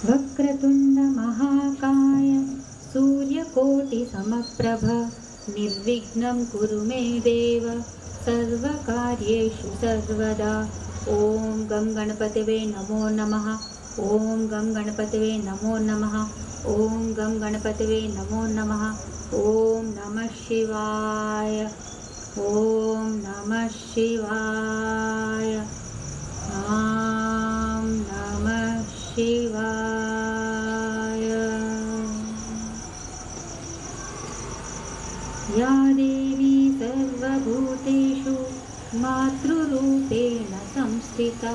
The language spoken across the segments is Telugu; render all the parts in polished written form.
वक्रतुंड महाकाय सूर्यकोटि समप्रभ निर्विघ्नं कुरु मे देव सर्वकार्येषु सर्वदा। ओम गं गणपतये नमो नमः। ओम गं गणपतये नमो नमः। ओम गं गणपतये नमो नमः। ओम नमः शिवाय। ओम नमः शिवाय। ओम नमः शिवाय। या देवी सर्वभूतेषु मातृरूपेण संस्थिता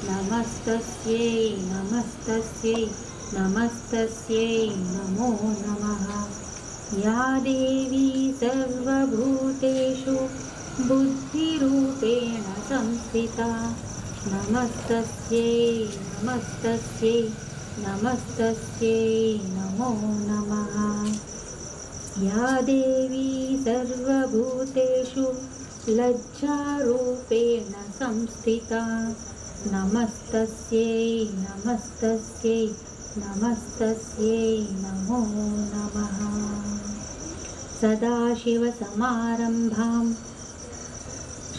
नमस्तस्यै नमस्तस्यै नमस्तस्यै नमो नमः। या देवी सर्वभूतेषु बुद्धिरूपेण संस्थिता नमस्तस्यै नमस्तस्यै नमस्तस्यै नमो नमः। या देवी सर्वभूतेषु लज्जारूपेण संस्थिता नमस्तस्यै नमस्तस्यै नमस्तस्यै नमो नमः। सदाशिवसमारम्भां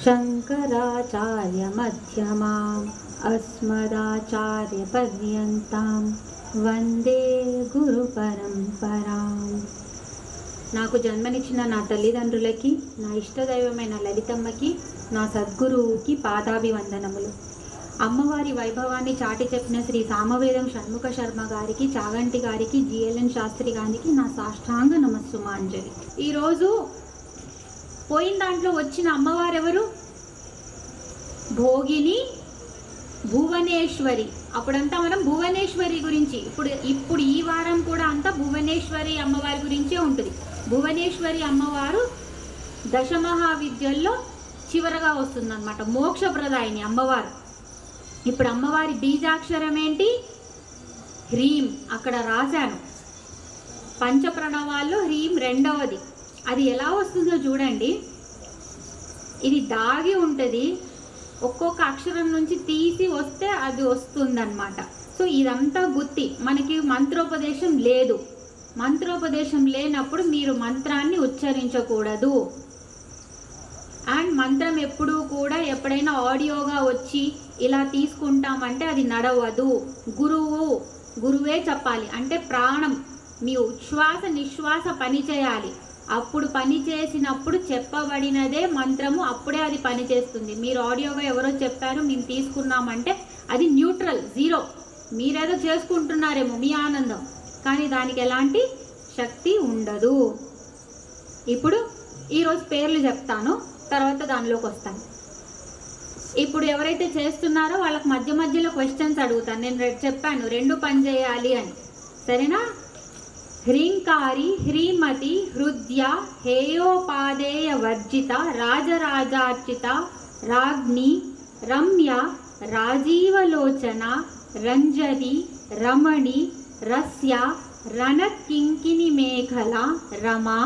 शङ्कराचार्यमध्यमाम् अस्मदाचार्यपर्यन्तां वन्दे गुरुपरम्पराम्। నాకు జన్మనిచ్చిన నా తల్లిదండ్రులకి, నా ఇష్టదైవమైన లలితమ్మకి, నా సద్గురువుకి పాదాభివందనములు. అమ్మవారి వైభవాన్ని చాటి చెప్పిన శ్రీ సామవేదం షణ్ముఖ శర్మ గారికి, చాగంటి గారికి, జిఎల్ఎన్ శాస్త్రి గారికి నా సాష్టాంగ నమస్సుమాంజలి. ఈరోజు పోయిన దాంట్లో వచ్చిన అమ్మవారు ఎవరు? భోగిని భువనేశ్వరి. అప్పుడంతా మనం భువనేశ్వరి గురించి, ఇప్పుడు ఈ వారం కూడా అంతా భువనేశ్వరి అమ్మవారి గురించే ఉంటుంది. భువనేశ్వరి అమ్మవారు దశమహావిద్యల్లో చివరగా వస్తుందన్నమాట, మోక్షప్రదాయిని అమ్మవారు. ఇప్పుడు అమ్మవారి బీజాక్షరం ఏంటి? హ్రీం. అక్కడ రాశాను, పంచప్రణవాల్లో హ్రీం రెండవది. అది ఎలా వస్తుందో చూడండి. ఇది దాగి ఉంటుంది, ఒక్కొక్క అక్షరం నుంచి తీసి వస్తే అది వస్తుందన్నమాట. సో ఇదంతా గుత్తి. మనకి మంత్రోపదేశం లేదు. మంత్రోపదేశం లేనప్పుడు మీరు మంత్రాన్ని ఉచ్చరించకూడదు. అండ్ మంత్రం ఎప్పుడూ కూడా ఎప్పుడైనా ఆడియోగా వచ్చి ఇలా తీసుకుంటామంటే అది నడవదు. గురువే చెప్పాలి. అంటే ప్రాణం, మీ ఉచ్ఛ్వాస నిశ్వాస పని చేయాలి. అప్పుడు పని చేసినప్పుడు చెప్పబడినదే మంత్రము, అప్పుడే అది పనిచేస్తుంది. మీరు ఆడియోగా ఎవరో చెప్పారు, మేము తీసుకున్నామంటే అది న్యూట్రల్, జీరో. మీరేదో చేసుకుంటున్నారేమో మీ ఆనందం, కానీ దానికి ఎలాంటి శక్తి ఉండదు. ఇప్పుడు ఈరోజు పేర్లు చెప్తాను, తర్వాత దానిలోకి వస్తాను. ఇప్పుడు ఎవరైతే చేస్తున్నారో వాళ్ళకి మధ్య మధ్యలో క్వశ్చన్స్ అడుగుతాను. నేను చెప్పాను రెండు పని చేయాలి అని, సరేనా? హ్రీంకారి హ్రీమతి హృద్య హేయోపాదేయ వర్జిత రాజరాజార్చిత రాజ్ఞి రమ్య రాజీవలోచన రంజని రమణి రస్య రణకింకిని మేఖల రమా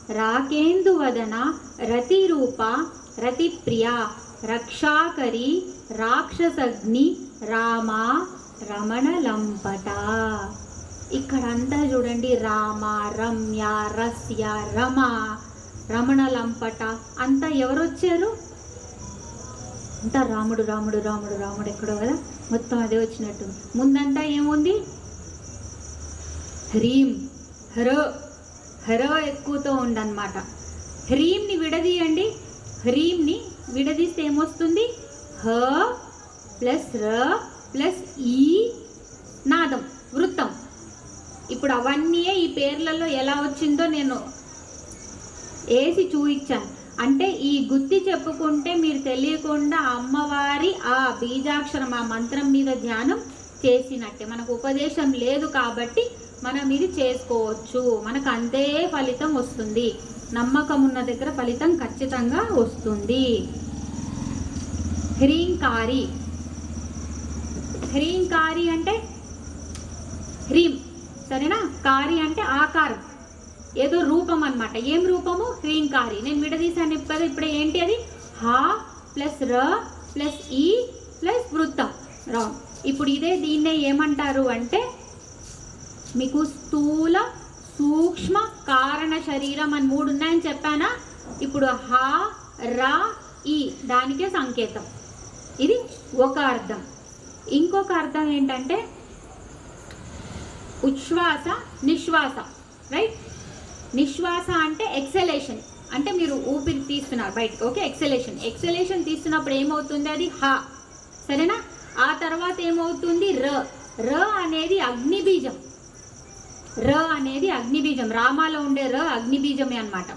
రాకేందువదన రతిరూప రతిప్రియ రక్షాకరి రాక్షసగ్ని రామా రమణలంపట. ఇక్కడంతా చూడండి, రామ, రమ్య, రస్య, రమ, రమణలంపట అంతా ఎవరు వచ్చారు? అంతా రాముడు రాముడు రాముడు రాముడు ఎక్కడో కదా, మొత్తం అదే వచ్చినట్టు. ముందంతా ఏముంది? హ్రీం, హర ఎక్కువతో ఉండనమాట. హ్రీంని విడదీయండి. హ్రీంని విడదీస్తే ఏమొస్తుంది? హ ప్లస్ ర ప్లస్ ఈ నాదం, వృత్తం. ఇప్పుడు అవన్నీ ఈ పేర్లలో ఎలా వచ్చిందో నేను వేసి చూపించాను. అంటే ఈ గుత్తి చెప్పుకుంటే మీరు తెలియకుండా అమ్మవారి ఆ బీజాక్షరం, ఆ మంత్రం మీద ధ్యానం చేసినట్టే. మనకు ఉపదేశం లేదు కాబట్టి మనం ఇది చేసుకోవచ్చు. మనకు అంతే ఫలితం వస్తుంది. నమ్మకం ఉన్న దగ్గర ఫలితం ఖచ్చితంగా వస్తుంది. హ్రీంకారి. హ్రీంకారి అంటే హ్రీం, సరేనా? కారి అంటే ఆకారం, ఏదో రూపం అన్నమాట. ఏం రూపము? హ్రీంకారి. నేను విడదీశాను కదా ఇప్పుడు. ఏంటి అది? హా ప్లస్ ర ప్లస్ ఈ ప్లస్ వృత్తం. రాంగ్. ఇప్పుడు దీన్నే ఏమంటారు అంటే మీకు స్థూల సూక్ష్మ కారణ శరీరం అని 3 ఉన్నాయని చెప్పానా. ఇప్పుడు హ ర ఈ దానికే సంకేతం. ఇది ఒక అర్థం. ఇంకొక అర్థం ఏంటంటే ఉచ్ఛ్వాస నిశ్వాస, రైట్. నిశ్వాస అంటే ఎక్సలేషన్, అంటే మీరు ఊపిరి తీస్తున్నారు బయటకు, ఓకే. ఎక్సలేషన్ తీస్తున్నప్పుడు ఏమవుతుంది, అది హ, సరేనా. ఆ తర్వాత ఏమవుతుంది ర. ర అనేది అగ్నిబీజం. ర అనేది అగ్నిబీజం, రామాలో ఉండే ర అగ్నిబీజమే అన్నమాట.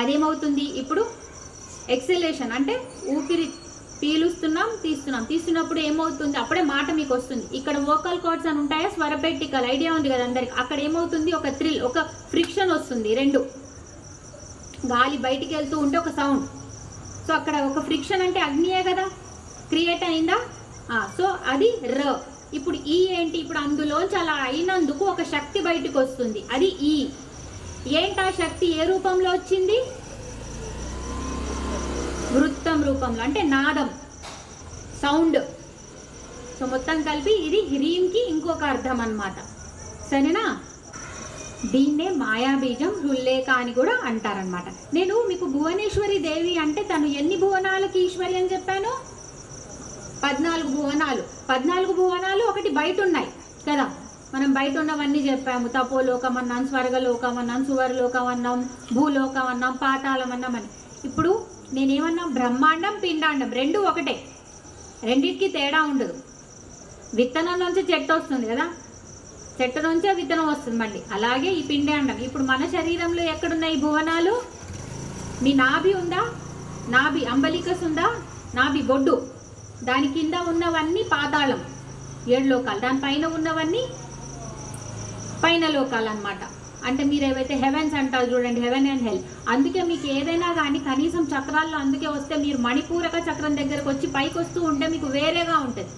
అదేమవుతుంది ఇప్పుడు ఎక్సలేషన్ అంటే ఊపిరి పీలుస్తున్నాం తీస్తున్నప్పుడు ఏమవుతుంది, అప్పుడే మాట మీకు వస్తుంది. ఇక్కడ వోకల్ కార్డ్స్ అని ఉంటాయా, స్వరపెట్టికలు ఐడియా ఉంది కదా అందరికి. అక్కడ ఏమవుతుంది, ఒక థ్రిల్, ఒక ఫ్రిక్షన్ వస్తుంది. రెండు గాలి బయటికి వెళ్తూ ఉంటే ఒక సౌండ్. సో అక్కడ ఒక ఫ్రిక్షన్ అంటే అగ్నియే కదా క్రియేట్ అయిందా. సో అది ర. ఇప్పుడు ఈ ఏంటి, ఇప్పుడు అందులోంచి అలా అయినందుకు ఒక శక్తి బయటకు వస్తుంది, అది ఈ. ఏంటి ఆ శక్తి, ఏ రూపంలో వచ్చింది, వృత్తం రూపంలో, అంటే నాదం, సౌండ్. సో మొత్తం కలిపి ఇది హ్రీంకి ఇంకొక అర్థం అన్నమాట, సరేనా. దీన్నే మాయాబీజం హృల్లేఖ అని కూడా అంటారనమాట. నేను మీకు భువనేశ్వరి దేవి అంటే తను ఎన్ని భువనాలకి ఈశ్వరి అని చెప్పాను, 14 భువనాలు. 14 భువనాలు ఒకటి బయట ఉన్నాయి కదా, మనం బయట ఉన్నవన్నీ చెప్పాము. తపోలోకం అన్నాం, స్వర్గలోకం అన్నాం, సువర్లోకం అన్నాం, భూలోకం అన్నాం, పాతాళం అన్నాం అని. ఇప్పుడు నేనేమన్నా బ్రహ్మాండం పిండాండం రెండు ఒకటే, రెండింటికి తేడా ఉండదు. విత్తనం నుంచి చెట్టు వస్తుంది కదా, చెట్టు నుంచే విత్తనం వస్తుంది మళ్ళీ. అలాగే ఈ పిండాండం. ఇప్పుడు మన శరీరంలో ఎక్కడున్నాయి భువనాలు, మీ నాభి ఉందా, నాభి అంబలికస్ ఉందా, నాభి బొడ్డు, దాని కింద ఉన్నవన్నీ పాతాళం 7 లోకాలు, దానిపైన ఉన్నవన్నీ పైన లోకాలు అన్నమాట. అంటే మీరు ఏవైతే హెవెన్స్ అంటారు చూడండి, హెవెన్ అండ్ హెల్. అందుకే మీకు ఏదైనా కానీ కనీసం చక్రాల్లో అందుకే వస్తే మీరు మణిపూరక చక్రం దగ్గరకు వచ్చి పైకి వస్తూ ఉంటే మీకు వేరేగా ఉంటుంది.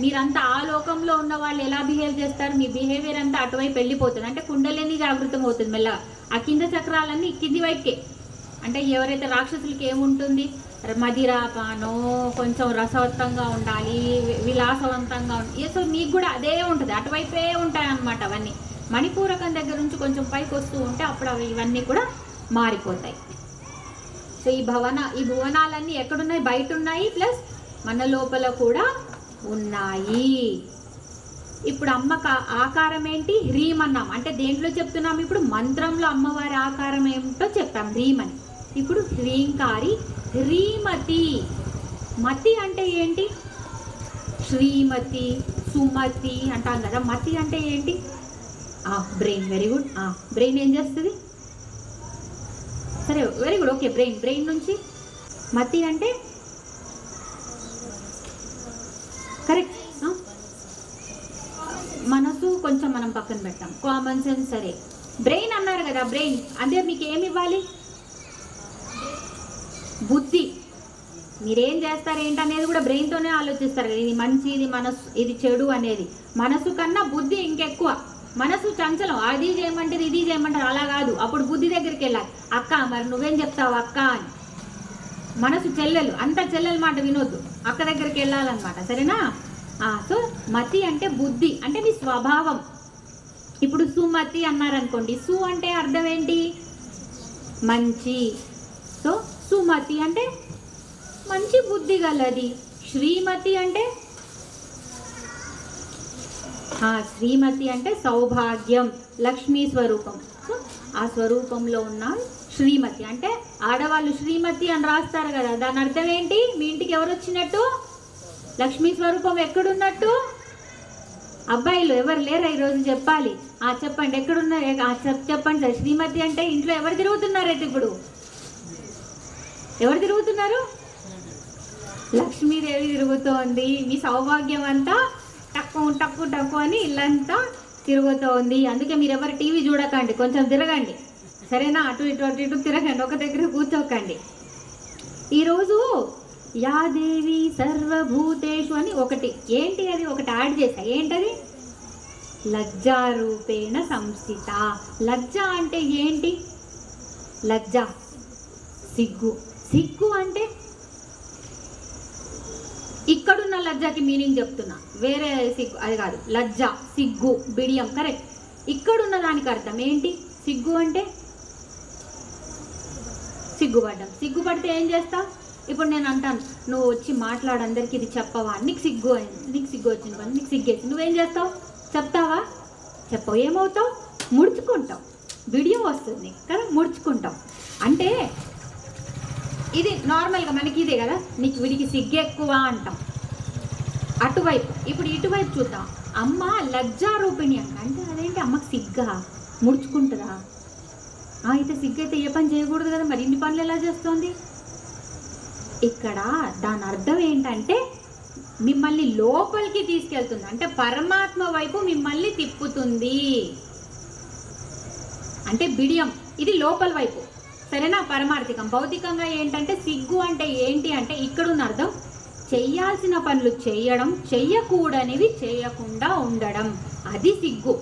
మీరంతా ఆ లోకంలో ఉన్న వాళ్ళు ఎలా బిహేవ్ చేస్తారు, మీ బిహేవియర్ అంతా అటువైపు వెళ్ళిపోతుంది. అంటే కుండలిని జాగృతం అవుతుంది మెల్లగా. ఆ కింద చక్రాలన్నీ కింది వైపుకే. అంటే ఎవరైతే రాక్షసులకి ఏముంటుంది, మదిరాపానో కొంచెం రసవత్తంగా ఉండాలి, విలాసవంతంగా ఉండాలి. సో మీకు కూడా అదే ఉంటుంది, అటువైపే ఉంటాయి అన్నమాట అవన్నీ. మణిపూరకం దగ్గర నుంచి కొంచెం పైకి వస్తూ ఉంటే అప్పుడు అవి ఇవన్నీ కూడా మారిపోతాయి. సో ఈ భువనాలన్నీ ఎక్కడున్నాయి, బయట ఉన్నాయి, ప్లస్ మన లోపల కూడా ఉన్నాయి. ఇప్పుడు అమ్మక ఆకారం ఏంటి, హ్రీం అన్నాం. అంటే దేంట్లో చెప్తున్నాం, ఇప్పుడు మంత్రంలో అమ్మవారి ఆకారం ఏమిటో చెప్పాం, హ్రీం అని. ఇప్పుడు హ్రీంకారి హ్రీమతి. మతి అంటే ఏంటి, శ్రీమతి సుమతి అంటాం కదా. మతి అంటే ఏంటి, బ్రెయిన్. Very good. బ్రెయిన్ ఏం చేస్తుంది, సరే వెరీ గుడ్, ఓకే. బ్రెయిన్ నుంచి మతి అంటే కరెక్ట్. మనసు కొంచెం మనం పక్కన పెట్టాం, కామన్ సెన్స్. సరే బ్రెయిన్ అన్నారు కదా, బ్రెయిన్ అంటే మీకు ఏమి ఇవ్వాలి, బుద్ధి. మీరేం చేస్తారు ఏంటనేది కూడా బ్రెయిన్తోనే ఆలోచిస్తారు కదా. ఇది మంచి, ఇది మనసు, ఇది చెడు అనేది. మనసు కన్నా బుద్ధి ఇంకెక్కువ. మనసు చంచలం, అది చేయమంటారు ఇది చేయమంటారు, అలా కాదు. అప్పుడు బుద్ధి దగ్గరికి వెళ్ళాలి, అక్క మరి నువ్వేం చెప్తావు అక్క అని. మనసు చెల్లెలు, అంత చెల్లెల మాట వినొద్దు, అక్క దగ్గరికి వెళ్ళాలన్నమాట, సరేనా. సో మతి అంటే బుద్ధి, అంటే మీ స్వభావం. ఇప్పుడు సుమతి అన్నారనుకోండి, సు అంటే అర్థం ఏంటి, మంచి. సో సుమతి అంటే మంచి బుద్ధి గలది. శ్రీమతి అంటే శ్రీమతి అంటే సౌభాగ్యం, లక్ష్మీ స్వరూపం. సో ఆ స్వరూపంలో ఉన్న శ్రీమతి. అంటే ఆడవాళ్ళు శ్రీమతి అని రాస్తారు కదా, దాని అర్థం ఏంటి, మీ ఇంటికి ఎవరు వచ్చినట్టు, లక్ష్మీ స్వరూపం ఎక్కడున్నట్టు. అబ్బాయిలు ఎవరు లేరా ఈరోజు, చెప్పాలి. చెప్పండి ఎక్కడున్నారు, చెప్పండి సార్. శ్రీమతి అంటే ఇంట్లో ఎవరు తిరుగుతున్నారైతే, ఇప్పుడు ఎవరు తిరుగుతున్నారు, లక్ష్మీదేవి తిరుగుతోంది. మీ సౌభాగ్యం అంతా టక్కు టక్కు టక్కు అని ఇల్లంతా తిరుగుతోంది. అందుకే మీరు ఎవరు టీవీ చూడకండి, కొంచెం తిరగండి, సరేనా. అటు ఇటు అటు ఇటు తిరగండి, ఒక దగ్గర కూర్చోకండి. ఈరోజు యాదేవి సర్వభూతేషు అని ఒకటి ఏంటి, అది ఒకటి యాడ్ చేశా. ఏంటది, లజ్జారూపేణ సంస్థిత. లజ్జ అంటే ఏంటి, లజ్జ సిగ్గు. సిగ్గు అంటే ఇక్కడున్న లజ్జకి మీనింగ్ చెప్తున్నా, వేరే సిగ్గు అది కాదు. లజ్జ, సిగ్గు, బిడియం, కరెక్ట్. ఇక్కడున్న దానికి అర్థం ఏంటి? సిగ్గు అంటే సిగ్గుపడ్డం. సిగ్గుపడితే ఏం చేస్తావు? ఇప్పుడు నేను అంటాను, నువ్వు వచ్చి మాట్లాడు అందరికీ ఇది చెప్పవా, నీకు సిగ్గు అయింది, నీకు సిగ్గు వచ్చింది పని, నీకు సిగ్గేసి నువ్వేం చేస్తావు? చెప్తావా? చెప్పవు. ఏమవుతావు? ముడుచుకుంటావు. బిడియం వస్తుంది కదా, ముడుచుకుంటావు. అంటే ఇది నార్మల్గా మనకి ఇదే కదా, నీకు వీడికి సిగ్గు ఎక్కువ అంటాం అటువైపు. ఇప్పుడు ఇటువైపు చూద్దాం. అమ్మ లజ్జారూపిణి అంటే అదేంటి, అమ్మకి సిగ్గా, ముడుచుకుంటుందా? అయితే సిగ్గైతే ఏ పని చేయకూడదు కదా, మరి ఇన్ని పనులు ఎలా చేస్తుంది? ఇక్కడ దాని అర్థం ఏంటంటే మిమ్మల్ని లోపలికి తీసుకెళ్తుంది, అంటే పరమాత్మ వైపు మిమ్మల్ని తిప్పుతుంది. అంటే బిడియం ఇది లోపల వైపు, సరేనా? పరమార్థికం. భౌతికంగా ఏంటంటే సిగ్గు అంటే ఏంటి అంటే ఇక్కడున్న అర్థం చెయ్యాల్సిన పనులు చేయడం, చెయ్యకూడనివి చేయకుండా ఉండడం, అది సిగ్గు.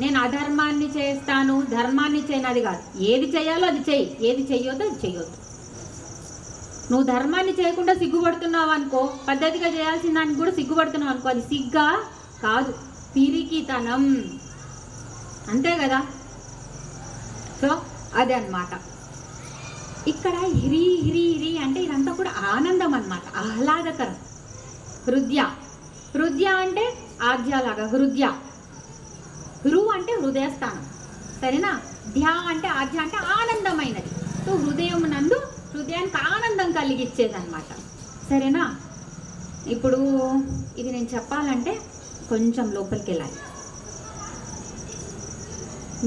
నేను అధర్మాన్ని చేస్తాను, ధర్మాన్ని చేయను, అది కాదు. ఏది చేయాలో అది చెయ్యి, ఏది చెయ్యొద్దో అది చెయ్యొద్దు. నువ్వు ధర్మాన్ని చేయకుండా సిగ్గుపడుతున్నావు అనుకో, పద్ధతిగా చేయాల్సిన దానికి కూడా సిగ్గుపడుతున్నావు అనుకో, అది సిగ్గా కాదు, పిరికితనం. అంతే కదా? సో అదే అన్నమాట. ఇక్కడ హిరి హిరి హిరి అంటే ఇదంతా కూడా ఆనందం అన్నమాట, ఆహ్లాదకరం. హృదయ అంటే ఆద్యాలాగా హృదయ. హృ అంటే హృదయస్థానం, సరేనా? ధ్యా అంటే ఆద్య అంటే ఆనందమైనది. సో హృదయం నందు హృదయానికి ఆనందం కలిగించేదన్నమాట, సరేనా? ఇప్పుడు ఇది నేను చెప్పాలంటే కొంచెం లోపలికి వెళ్ళాలి.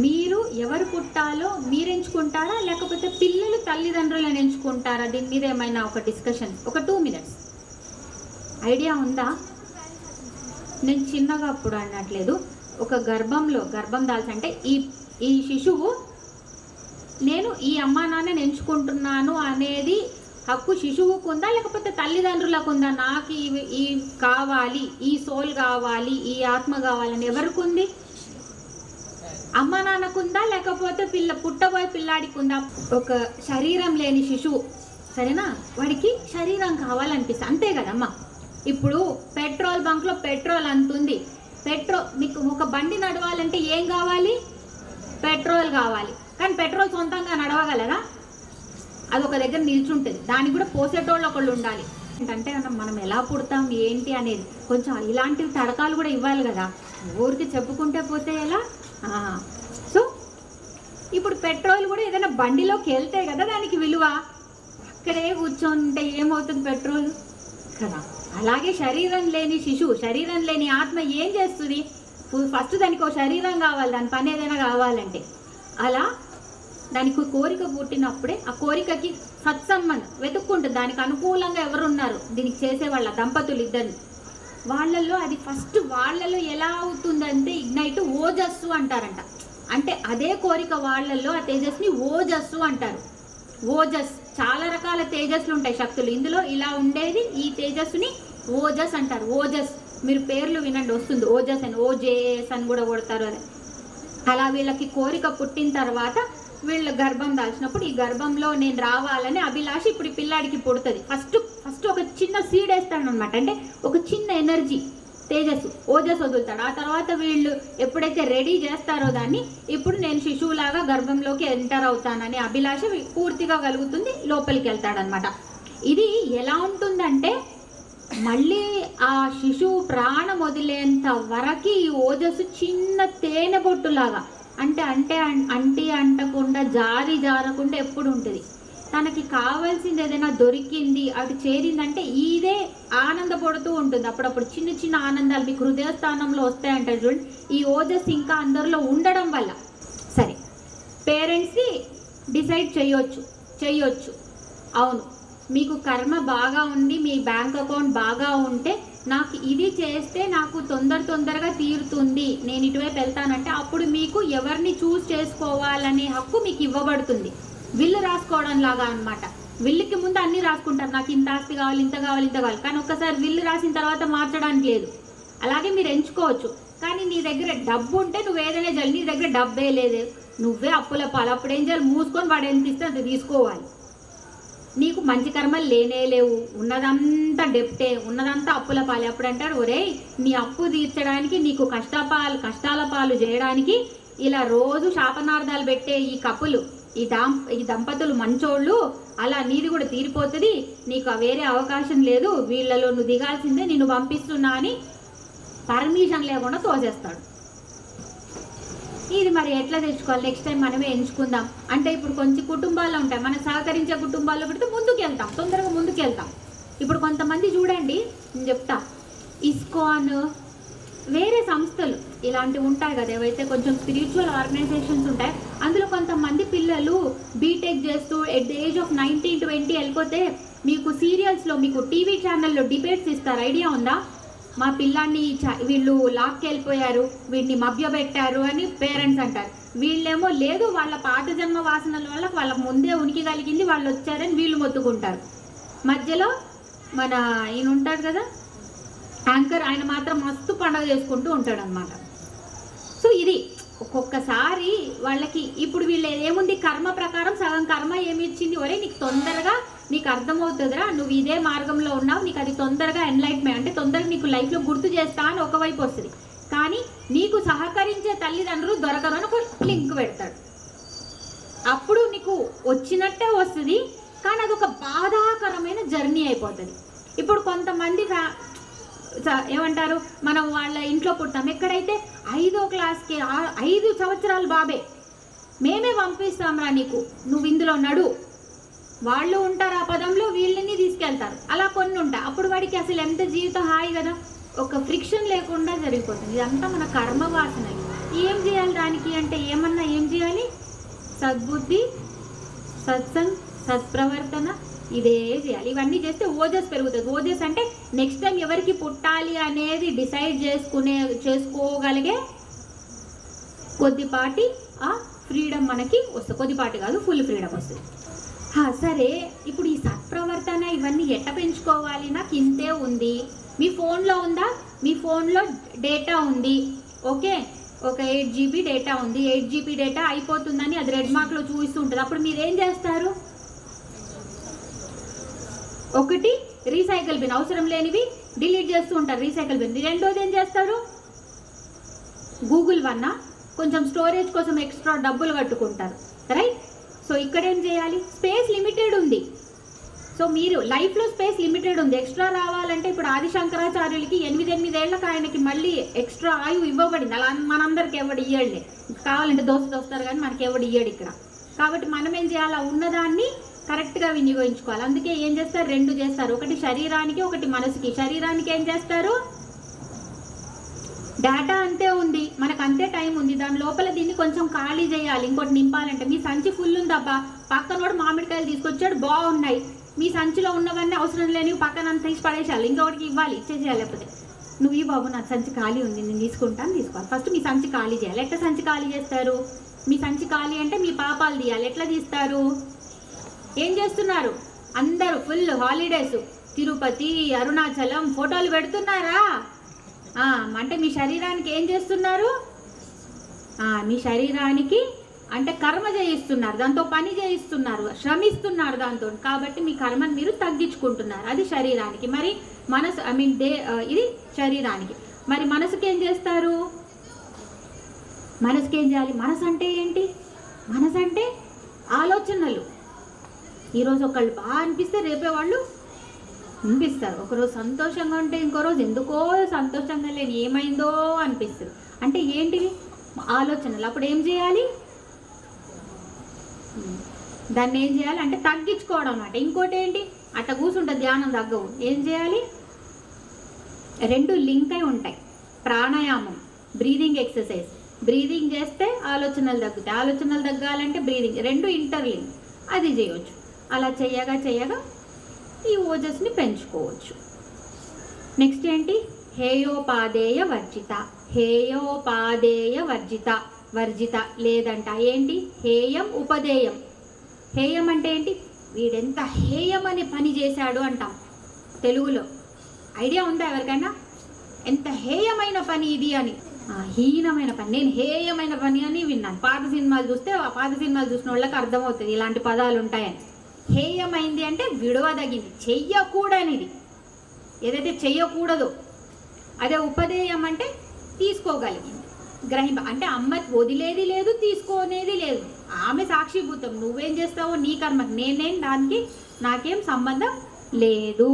మీరు ఎవరు పుట్టాలో మీరు ఎంచుకుంటారా, లేకపోతే పిల్లలు తల్లిదండ్రులను ఎంచుకుంటారా? దీని మీద ఏమైనా ఒక డిస్కషన్, ఒక 2 minutes ఐడియా ఉందా? నేను చిన్నగా అప్పుడు అనట్లేదు, ఒక గర్భం దాల్చంటే ఈ శిశువు నేను ఈ అమ్మా నాన్నని ఎంచుకుంటున్నాను అనేది హక్కు శిశువుకు ఉందా, లేకపోతే తల్లిదండ్రులకు ఉందా? నాకు ఈ కావాలి, ఈ సోల్ కావాలి, ఈ ఆత్మ కావాలని ఎవరికి ఉంది? అమ్మా నాన్నకుందా, లేకపోతే పుట్టబోయే పిల్లాడికి ఉందా? ఒక శరీరం లేని శిశువు, సరేనా? వాడికి శరీరం కావాలనిపిస్తుంది, అంతే కదమ్మా. ఇప్పుడు పెట్రోల్ బంక్లో పెట్రోల్ అంతుంది. మీకు ఒక బండి నడవాలంటే ఏం కావాలి? పెట్రోల్ కావాలి. కానీ పెట్రోల్ సొంతంగా నడవగలరా? అది ఒక దగ్గర నిల్చుంటుంది, దానికి కూడా పోసేటోళ్ళు ఒకళ్ళు ఉండాలి. ఏంటంటే మనం ఎలా పుడతాం ఏంటి అనేది కొంచెం ఇలాంటివి తడకాలు కూడా ఇవ్వాలి కదా, ఊరికి చెప్పుకుంటే పోతే ఎలా? సో ఇప్పుడు పెట్రోల్ కూడా ఏదైనా బండిలోకి వెళ్తే కదా దానికి విలువ. అక్కడే కూర్చొని ఏమవుతుంది పెట్రోల్ కదా. అలాగే శరీరం లేని శిశువు, శరీరం లేని ఆత్మ ఏం చేస్తుంది? ఫస్ట్ దానికి ఒక శరీరం కావాలి, దాని పని ఏదైనా కావాలంటే. అలా దానికి కోరిక పుట్టినప్పుడే ఆ కోరికకి సత్సంబంధం వెతుక్కుంటుంది, దానికి అనుకూలంగా ఎవరున్నారు దీనికి చేసేవాళ్ళ దంపతులు ఇద్దరిని. వాళ్ళల్లో అది ఫస్ట్ వాళ్ళలో ఎలా అవుతుందంటే ఇగ్నైట్ ఓజస్సు అంటారంట. అంటే అదే కోరిక వాళ్ళల్లో ఆ తేజస్ని ఓజస్సు అంటారు. ఓజస్, చాలా రకాల తేజస్సులు ఉంటాయి, శక్తులు. ఇందులో ఇలా ఉండేది ఈ తేజస్సుని ఓజస్ అంటారు. ఓజస్ మీరు పేర్లు వినండి, వస్తుంది ఓజస్ అని, ఓజేఎస్ అని కూడా కొడతారు. అదే అలా వీళ్ళకి కోరిక పుట్టిన తర్వాత వీళ్ళు గర్భం దాల్చినప్పుడు ఈ గర్భంలో నేను రావాలని అభిలాష ఇప్పుడు ఈ పిల్లాడికి పుడుతుంది. ఫస్ట్ ఒక చిన్న సీడ్ వేస్తాడు అనమాట, అంటే ఒక చిన్న ఎనర్జీ తేజస్సు ఓజస్ వదులుతాడు. ఆ తర్వాత వీళ్ళు ఎప్పుడైతే రెడీ చేస్తారో దాన్ని, ఇప్పుడు నేను శిశువులాగా గర్భంలోకి ఎంటర్ అవుతానని అభిలాష పూర్తిగా కలుగుతుంది, లోపలికి వెళ్తాడనమాట. ఇది ఎలా ఉంటుందంటే మళ్ళీ ఆ శిశువు ప్రాణం వదిలేంత వరకు ఈ ఓజస్సు చిన్న తేనె బొట్టులాగా అంటే అంటకుండా జారకుండా ఎప్పుడు ఉంటుంది. తనకి కావాల్సింది ఏదైనా దొరికింది, అటు చేరిందంటే ఇదే ఆనందపడుతూ ఉంటుంది. అప్పుడప్పుడు చిన్న చిన్న ఆనందాలు మీకు హృదయస్థానంలో వస్తాయంటారు చూడండి, ఈ ఓజస్ ఇంకా అందరిలో ఉండడం వల్ల. సరే, పేరెంట్స్ని డిసైడ్ చేయొచ్చు. అవును, మీకు కర్మ బాగా ఉండి మీ బ్యాంక్ అకౌంట్ బాగా ఉంటే నాకు ఇది చేస్తే నాకు తొందరగా తీరుతుంది, నేను ఇటువైపు వెళ్తానంటే అప్పుడు మీకు ఎవరిని చూస్ చేసుకోవాలనే హక్కు మీకు ఇవ్వబడుతుంది. విల్లు రాసుకోవడం లాగా అనమాట. విల్లుకి ముందు అన్నీ రాసుకుంటారు, నాకు ఇంత ఆస్తి కావాలి, ఇంత కావాలి, ఇంత కావాలి. కానీ ఒక్కసారి విల్లు రాసిన తర్వాత మార్చడానికి లేదు. అలాగే మీరు ఎంచుకోవచ్చు. కానీ నీ దగ్గర డబ్బు ఉంటే నువ్వు ఏదైనా చేయాలి. నీ దగ్గర డబ్బే లేదు, నువ్వే అప్పుల పాలు. అప్పుడు ఏం చేయాలి? మూసుకొని వాడు ఎంత ఇస్తే అంత తీసుకోవాలి. నీకు మంచి కర్మలు లేనే లేవు, ఉన్నదంతా డెప్టే, ఉన్నదంతా అప్పుల పాలు. అప్పుడు అంటాడు, ఒరే నీ అప్పు తీర్చడానికి, నీకు కష్టాల పాలు చేయడానికి ఇలా రోజు శాపనార్థాలు పెట్టే ఈ కపులు, ఈ దంపతులు మంచోళ్ళు, అలా నీది కూడా తీరిపోతుంది, నీకు వేరే అవకాశం లేదు, వీళ్ళలో నువ్వు దిగాల్సిందే, నిన్ను పంపిస్తున్నా అని పర్మిషన్ లేకుండా తోసేస్తాడు. ఇది మరి ఎట్లా తెచ్చుకోవాలి? నెక్స్ట్ టైం మనమే ఎంచుకుందాం. అంటే ఇప్పుడు కొంచెం కుటుంబాల్లో ఉంటాయి, మనకు సహకరించే కుటుంబాల్లో పెడితే ముందుకు వెళ్తాం, తొందరగా ముందుకు వెళ్తాం. ఇప్పుడు కొంతమంది చూడండి, నేను చెప్తా, ఇస్కాన్ వేరే సంస్థలు ఇలాంటివి ఉంటాయి కదా, ఏవైతే కొంచెం స్పిరిచువల్ ఆర్గనైజేషన్స్ ఉంటాయి, అందులో కొంతమంది పిల్లలు బీటెక్ చేస్తూ ఎట్ ద ఏజ్ ఆఫ్ 19-20 వెళ్ళిపోతే మీకు సీరియల్స్లో, మీకు టీవీ ఛానల్లో డిబేట్స్ ఇస్తారు. ఐడియా ఉందా? మా పిల్లాన్ని వీళ్ళు లాక్కెళ్ళిపోయారు, వీడిని మభ్యపెట్టారు అని పేరెంట్స్ అంటారు. వీళ్ళేమో లేదు, వాళ్ళ పాత జన్మ వాసనల వల్ల వాళ్ళకు ముందే ఉనికి కలిగింది, వాళ్ళు వచ్చారని వీళ్ళు మొత్తుకుంటారు. మధ్యలో మన ఈయన ఉంటాడు కదా యాంకర్, ఆయన మాత్రం మస్తు పండుగ చేసుకుంటూ ఉంటాడు అనమాట. సో ఇది ఒక్కొక్కసారి వాళ్ళకి ఇప్పుడు వీళ్ళు ఏముంది, కర్మ ప్రకారం సగం కర్మ ఏమి ఇచ్చింది, ఒరే నీకు తొందరగా నీకు అర్థమవుతుందిరా, నువ్వు ఇదే మార్గంలో ఉన్నావు, నీకు అది తొందరగా ఎన్లైట్మెంట్ అంటే తొందరగా నీకు లైఫ్లో గుర్తు చేస్తా అని ఒకవైపు వస్తుంది. కానీ నీకు సహకరించే తల్లిదండ్రులు దొరకరు అని ఒక లింక్ పెడతాడు. అప్పుడు నీకు వచ్చినట్టే వస్తుంది, కానీ అదొక బాధాకరమైన జర్నీ అయిపోతుంది. ఇప్పుడు కొంతమంది ఏమంటారు, మనం వాళ్ళ ఇంట్లో పుట్టాం, ఎక్కడైతే 5వ క్లాస్కి 5 సంవత్సరాలు బాబే, మేమే పంపిస్తాంరా నీకు, నువ్వు ఇందులో నడు, వాళ్ళు ఉంటారు ఆ పదంలో, వీళ్ళని తీసుకెళ్తారు, అలా కొన్ని ఉంటాయి. అప్పుడు వాడికి అసలు ఎంత జీవితం హాయి కదా, ఒక ఫ్రిక్షన్ లేకుండా జరిగిపోతుంది. ఇదంతా మన కర్మ వాసనలు. ఏం చేయాలి దానికి అంటే, ఏం చేయాలి? సద్బుద్ధి, సత్సంగ్, సత్ప్రవర్తన, ఇదే చేయాలి. ఇవన్నీ చేస్తే ఓజస్ పెరుగుతుంది. ఓజస్ అంటే నెక్స్ట్ టైం ఎవరికి పుట్టాలి అనేది డిసైడ్ చేసుకోగలిగే కొద్దిపాటి ఆ ఫ్రీడమ్ మనకి వస్తుంది. కొద్దిపాటి కాదు, ఫుల్ ఫ్రీడమ్ వస్తుంది. సరే, ఇప్పుడు ఈ సత్ప్రవర్తన ఇవన్నీ ఎట్ట పెంచుకోవాలి? నాకు ఇంతే ఉంది. మీ ఫోన్లో ఉందా? మీ ఫోన్లో డేటా ఉంది, ఓకే, ఒక 8 GB డేటా ఉంది, 8 GB డేటా అయిపోతుందని అది రెడ్ మార్క్లో చూపిస్తూ ఉంటుంది. అప్పుడు మీరు ఏం చేస్తారు? ఒకటి రీసైకిల్ బిన్, అవసరం లేనివి డిలీట్ చేస్తూ ఉంటారు, రీసైకిల్ బిన్. రెండోది ఏం చేస్తారు? గూగుల్ వన్ కొంచెం స్టోరేజ్ కోసం ఎక్స్ట్రా డబ్బులు కట్టుకుంటారు, రైట్? సో ఇక్కడ ఏం చేయాలి? స్పేస్ లిమిటెడ్ ఉంది. సో మీరు లైఫ్లో స్పేస్ లిమిటెడ్ ఉంది. ఎక్స్ట్రా రావాలంటే ఇప్పుడు ఆది శంకరాచార్యులకి 8 ఏళ్ళకి ఆయనకి మళ్ళీ ఎక్స్ట్రా ఆయువు ఇవ్వబడింది. అలా మనందరికి ఎవడు ఇయ్యడులే, కావాలంటే దోస్తారు కానీ మనకి ఎవడు ఇయ్యడు ఇక్కడ. కాబట్టి మనం ఏం చేయాలి? ఉన్నదాన్ని కరెక్ట్గా వినియోగించుకోవాలి. అందుకే ఏం చేస్తారు? 2 చేస్తారు, ఒకటి శరీరానికి, ఒకటి మనసుకి. శరీరానికి ఏం చేస్తారు? డేటా అంతే ఉంది, మనకు అంతే టైం ఉంది, దాని లోపల దీన్ని కొంచెం ఖాళీ చేయాలి, ఇంకోటి నింపాలంటే. మీ సంచి ఫుల్ ఉందబ్బా, పక్కన కూడా మామిడికాయలు తీసుకొచ్చాడు బాగున్నాయి, మీ సంచిలో ఉన్నవన్నీ అవసరం లేనివి పక్కన అంత తీసి పడేసేయాలి, ఇంకొకటికి ఇవ్వాలి, ఇచ్చేసేయాలి. లేకపోతే నువ్వు ఈ బాబు నా సంచి ఖాళీ ఉంది, నేను తీసుకుంటాను, తీసుకోవాలి. ఫస్ట్ మీ సంచి ఖాళీ చేయాలి. ఎట్లా సంచి ఖాళీ చేస్తారు? మీ సంచి ఖాళీ అంటే మీ పాపాలు తీయాలి. ఎట్లా తీస్తారు? ఏం చేస్తున్నారు? అందరూ ఫుల్ హాలిడేస్, తిరుపతి, అరుణాచలం ఫోటోలు పెడుతున్నారా? అంటే మీ శరీరానికి ఏం చేస్తున్నారు? మీ శరీరానికి అంటే కర్మ చేయిస్తున్నారు, దాంతో పని చేయిస్తున్నారు, శ్రమిస్తున్నారు దాంతో. కాబట్టి మీ కర్మను మీరు తగ్గించుకుంటున్నారు. అది శరీరానికి. మరి మనసు ఇది శరీరానికి. మరి మనసుకి ఏం చేస్తారు? మనసుకి ఏం చేయాలి? మనసు అంటే ఏంటి? మనసు అంటే ఆలోచనలు. ఈరోజు ఒకళ్ళు బాగా అనిపిస్తే రేపే వాళ్ళు అనిపిస్తారు. ఒకరోజు సంతోషంగా ఉంటే ఇంకో రోజు ఎందుకో సంతోషంగా లేని, ఏమైందో అనిపిస్తుంది. అంటే ఏంటివి? ఆలోచనలు. అప్పుడు ఏం చేయాలి? దాన్ని ఏం చేయాలి అంటే తగ్గించుకోవడం అన్నమాట. ఇంకోటి ఏంటి? అట్లా కూర్చుంటే ధ్యానం తగ్గవు. ఏం చేయాలి? 2 లింక్ అయి ఉంటాయి. ప్రాణాయామం, బ్రీదింగ్ ఎక్సర్సైజ్. బ్రీదింగ్ చేస్తే ఆలోచనలు తగ్గుతాయి, ఆలోచనలు తగ్గాలంటే బ్రీదింగ్, 2 ఇంటర్లింక్. అది చేయవచ్చు. అలా చేయగా ఈ ఓజస్ని పెంచుకోవచ్చు. నెక్స్ట్ ఏంటి? హేయోపాదేయ వర్జిత. హేయోపాదేయ వర్జిత లేదంట. ఏంటి? హేయం ఉపదేయం. హేయం అంటే ఏంటి? వీడెంత హేయమని పని చేశాడు అంటాం తెలుగులో. ఐడియా ఉందా ఎవరికైనా? ఎంత హేయమైన పని ఇది అని. హీనమైన పని, నేను హేయమైన పని అని విన్నాను. పాత సినిమాలు చూస్తే, పాత సినిమాలు చూసిన వాళ్ళకి అర్థమవుతుంది ఇలాంటి పదాలు ఉంటాయని. హేయమైంది అంటే విడవదగింది, చెయ్యకూడనిది, ఏదైతే చెయ్యకూడదో అదే ఉపదేయం అంటే తీసుకోగలిగింది, అంటే అమ్మ వదిలేది లేదు, తీసుకోనేది లేదు, ఆమె సాక్షిభూతం. నువ్వేం చేస్తావో నీ కర్మ, నేనేం దానికి నాకేం సంబంధం లేదు.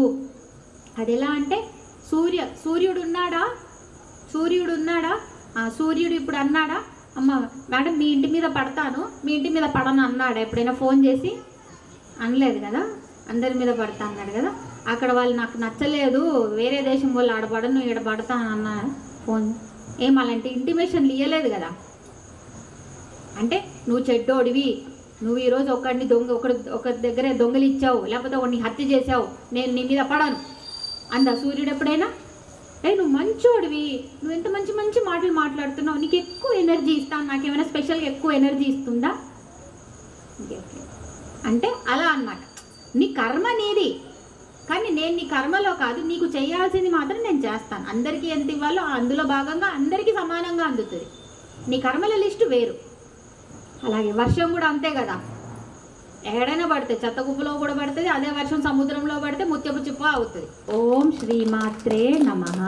అది ఎలా అంటే సూర్యుడు ఉన్నాడా, సూర్యుడు ఇప్పుడు అన్నాడా, అమ్మ మేడం మీ ఇంటి మీద పడతాను, మీ ఇంటి మీద పడను అన్నాడా ఎప్పుడైనా ఫోన్ చేసి? అనలేదు కదా. అందరి మీద పడతా అన్నాడు కదా. అక్కడ వాళ్ళు నాకు నచ్చలేదు, వేరే దేశం వాళ్ళు ఆడపడను ఈడ పడతాను అన్నా ఫోన్, ఏం అలాంటి ఇంటిమేషన్లు ఇవ్వలేదు కదా. అంటే నువ్వు చెడ్డోడివి, నువ్వు ఈరోజు ఒకరి దగ్గర దొంగలు ఇచ్చావు, లేకపోతే ఒకరిని హత్య చేసావు, నేను నీ మీద పడను అందా సూర్యుడు ఎప్పుడైనా? నువ్వు మంచోడివి, నువ్వు ఎంత మంచి మంచి మాటలు మాట్లాడుతున్నావు, నీకు ఎక్కువ ఎనర్జీ ఇస్తాను, నాకేమైనా స్పెషల్గా ఎక్కువ ఎనర్జీ ఇస్తుందా? అంటే అలా అన్నమాట. నీ కర్మ నీది, కానీ నేను నీ కర్మలో కాదు, నీకు చేయాల్సింది మాత్రం నేను చేస్తాను. అందరికీ ఎంత ఇవ్వాలో అందులో భాగంగా అందరికీ సమానంగా అందుతుంది. నీ కర్మల లిస్టు వేరు. అలాగే వర్షం కూడా అంతే కదా, ఏడైనా పడుతుంది, చెత్తగుప్పలో కూడా పడుతుంది, అదే వర్షం సముద్రంలో పడితే ముత్యపు చిప్ప అవుతుంది. ఓం శ్రీమాత్రే నమః.